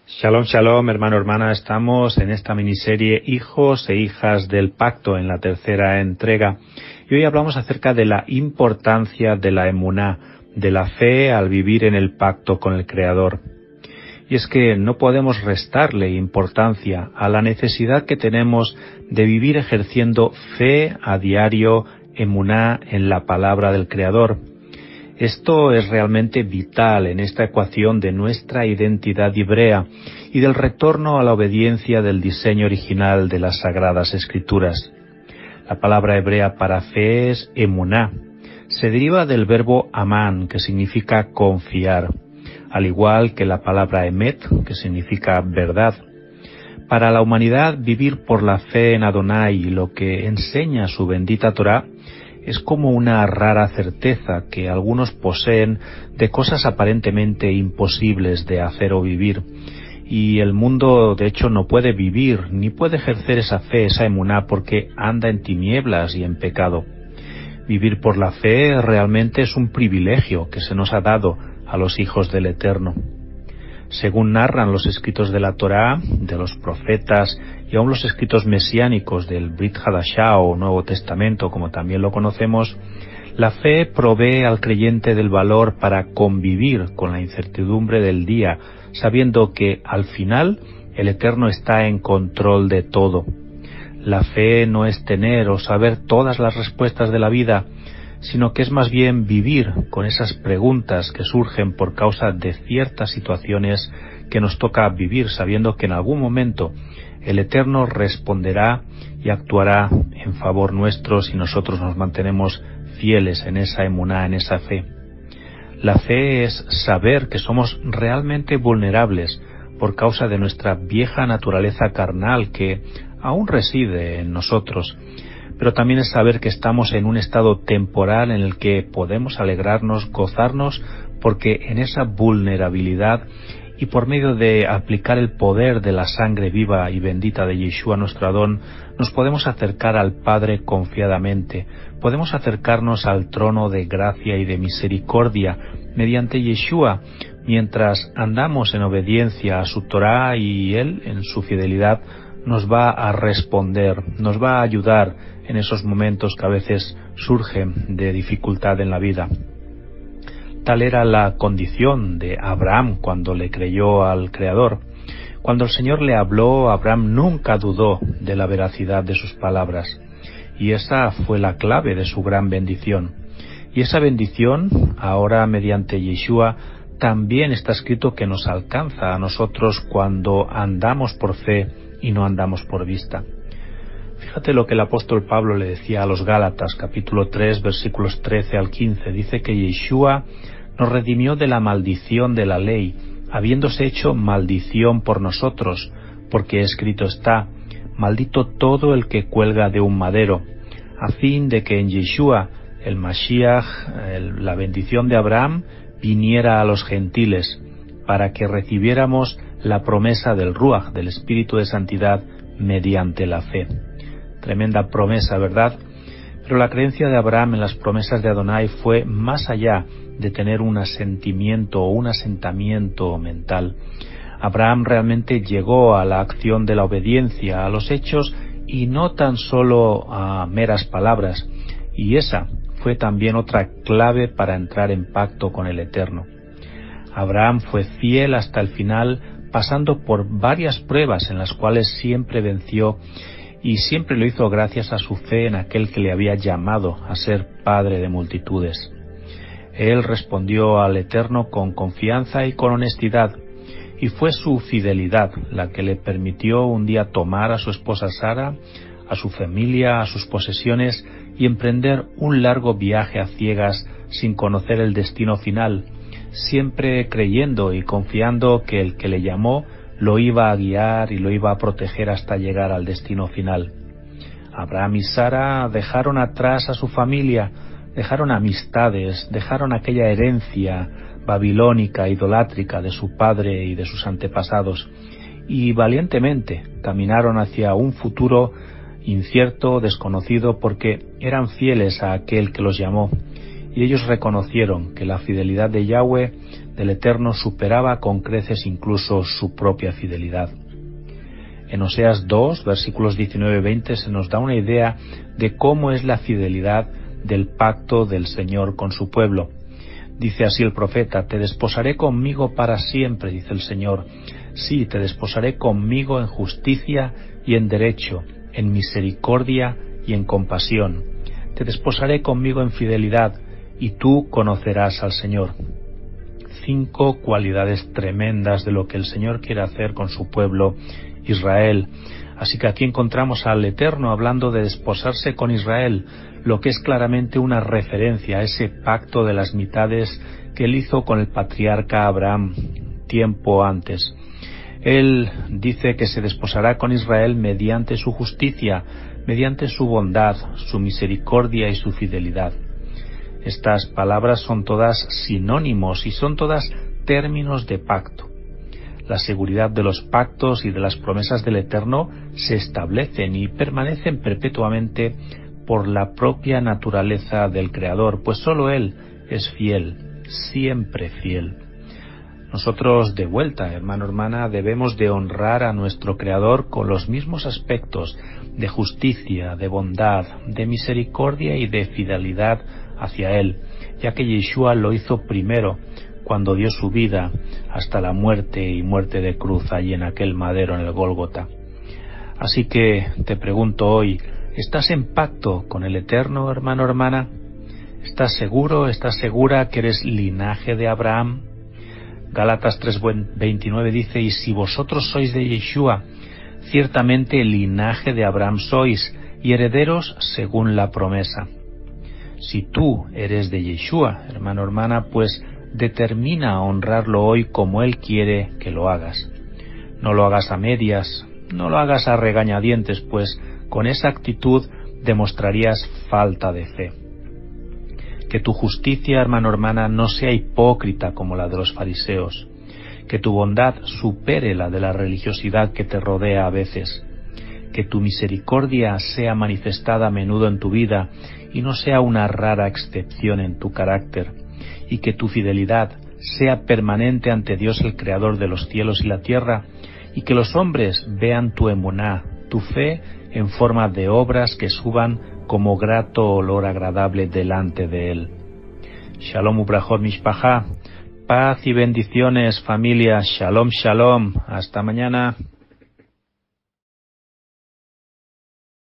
Shalom, shalom, hermano, hermana. Estamos en esta miniserie Hijos e Hijas del Pacto, en la tercera entrega. Y hoy hablamos acerca de la importancia de la emuná, de la fe al vivir en el pacto con el Creador. Y es que no podemos restarle importancia a la necesidad que tenemos de vivir ejerciendo fe a diario, emuná en la palabra del Creador. Esto es realmente vital en esta ecuación de nuestra identidad hebrea y del retorno a la obediencia del diseño original de las Sagradas Escrituras. La palabra hebrea para fe es emuná. Se deriva del verbo amán, que significa confiar, al igual que la palabra emet, que significa verdad. Para la humanidad, vivir por la fe en Adonai y lo que enseña su bendita Torá es como una rara certeza que algunos poseen de cosas aparentemente imposibles de hacer o vivir. Y el mundo, de hecho, no puede vivir ni puede ejercer esa fe, esa emuná, porque anda en tinieblas y en pecado. Vivir por la fe realmente es un privilegio que se nos ha dado a los hijos del Eterno. Según narran los escritos de la Torá, de los profetas y aun los escritos mesiánicos del Brit Hadashah o Nuevo Testamento, como también lo conocemos, la fe provee al creyente del valor para convivir con la incertidumbre del día, sabiendo que al final el Eterno está en control de todo. La fe no es tener o saber todas las respuestas de la vida, sino que es más bien vivir con esas preguntas que surgen por causa de ciertas situaciones que nos toca vivir, sabiendo que en algún momento el Eterno responderá y actuará en favor nuestro si nosotros nos mantenemos fieles en esa emuná, en esa fe. La fe es saber que somos realmente vulnerables por causa de nuestra vieja naturaleza carnal que aún reside en nosotros, pero también es saber que estamos en un estado temporal en el que podemos alegrarnos, gozarnos, porque en esa vulnerabilidad y por medio de aplicar el poder de la sangre viva y bendita de Yeshua nuestro Adón, nos podemos acercar al Padre confiadamente, podemos acercarnos al trono de gracia y de misericordia mediante Yeshua, mientras andamos en obediencia a su Torá, y Él, en su fidelidad, nos va a responder, nos va a ayudar en esos momentos que a veces surgen de dificultad en la vida. Tal era la condición de Abraham cuando le creyó al Creador. Cuando el Señor le habló, Abraham nunca dudó de la veracidad de sus palabras, y esa fue la clave de su gran bendición. Y esa bendición, ahora mediante Yeshua, también está escrito que nos alcanza a nosotros cuando andamos por fe y no andamos por vista. Fíjate lo que el apóstol Pablo le decía a los Gálatas, capítulo 3, versículos 13 al 15. Dice que Yeshua nos redimió de la maldición de la ley, habiéndose hecho maldición por nosotros, porque escrito está: maldito todo el que cuelga de un madero, a fin de que en Yeshua, el Mashiach, la bendición de Abraham, viniera a los gentiles, para que recibiéramos la promesa del Ruach, del Espíritu de Santidad, mediante la fe. Tremenda promesa, ¿verdad? Pero la creencia de Abraham en las promesas de Adonai fue más allá de tener un asentimiento o un asentamiento mental. Abraham realmente llegó a la acción de la obediencia, a los hechos, y no tan solo a meras palabras. Y esa fue también otra clave para entrar en pacto con el Eterno. Abraham fue fiel hasta el final, pasando por varias pruebas en las cuales siempre venció, y siempre lo hizo gracias a su fe en aquel que le había llamado a ser padre de multitudes. Él respondió al Eterno con confianza y con honestidad, y fue su fidelidad la que le permitió un día tomar a su esposa Sara, a su familia, a sus posesiones, y emprender un largo viaje a ciegas sin conocer el destino final, siempre creyendo y confiando que el que le llamó lo iba a guiar y lo iba a proteger hasta llegar al destino final. Abraham y Sara dejaron atrás a su familia, dejaron amistades, dejaron aquella herencia babilónica, idolátrica de su padre y de sus antepasados, y valientemente caminaron hacia un futuro incierto, desconocido, porque eran fieles a aquel que los llamó, y ellos reconocieron que la fidelidad de Yahweh, del Eterno, superaba con creces incluso su propia fidelidad. En Oseas 2, versículos 19-20, se nos da una idea de cómo es la fidelidad del pacto del Señor con su pueblo. Dice así el profeta: te desposaré conmigo para siempre, dice el Señor. Sí, te desposaré conmigo en justicia y en derecho, en misericordia y en compasión. Te desposaré conmigo en fidelidad, y tú conocerás al Señor. 5 cualidades tremendas de lo que el Señor quiere hacer con su pueblo Israel. Así que aquí encontramos al Eterno hablando de desposarse con Israel, lo que es claramente una referencia a ese pacto de las mitades que él hizo con el patriarca Abraham tiempo antes. Él dice que se desposará con Israel mediante su justicia, mediante su bondad, su misericordia y su fidelidad. Estas palabras son todas sinónimos y son todas términos de pacto. La seguridad de los pactos y de las promesas del Eterno se establecen y permanecen perpetuamente por la propia naturaleza del Creador, pues sólo Él es fiel, siempre fiel. Nosotros, de vuelta, hermano, hermana, debemos de honrar a nuestro Creador con los mismos aspectos de justicia, de bondad, de misericordia y de fidelidad hacia Él, ya que Yeshua lo hizo primero, cuando dio su vida hasta la muerte y muerte de cruz allí en aquel madero en el Gólgota. Así que te pregunto hoy, ¿estás en pacto con el Eterno, hermano, hermana? ¿Estás seguro, estás segura que eres linaje de Abraham? Gálatas 3:29 dice: y si vosotros sois de Yeshua, ciertamente el linaje de Abraham sois, y herederos según la promesa. Si tú eres de Yeshua, hermano, hermana, pues determina honrarlo hoy como Él quiere que lo hagas. No lo hagas a medias, no lo hagas a regañadientes, pues con esa actitud demostrarías falta de fe. Que tu justicia, hermano, hermana, no sea hipócrita como la de los fariseos. Que tu bondad supere la de la religiosidad que te rodea a veces. Que tu misericordia sea manifestada a menudo en tu vida y no sea una rara excepción en tu carácter. Y que tu fidelidad sea permanente ante Dios, el Creador de los cielos y la tierra, y que los hombres vean tu emuná, tu fe, en forma de obras que suban como grato olor agradable delante de Él. Shalom ubrachot mishpacha, paz y bendiciones, familia. Shalom, shalom. Hasta mañana.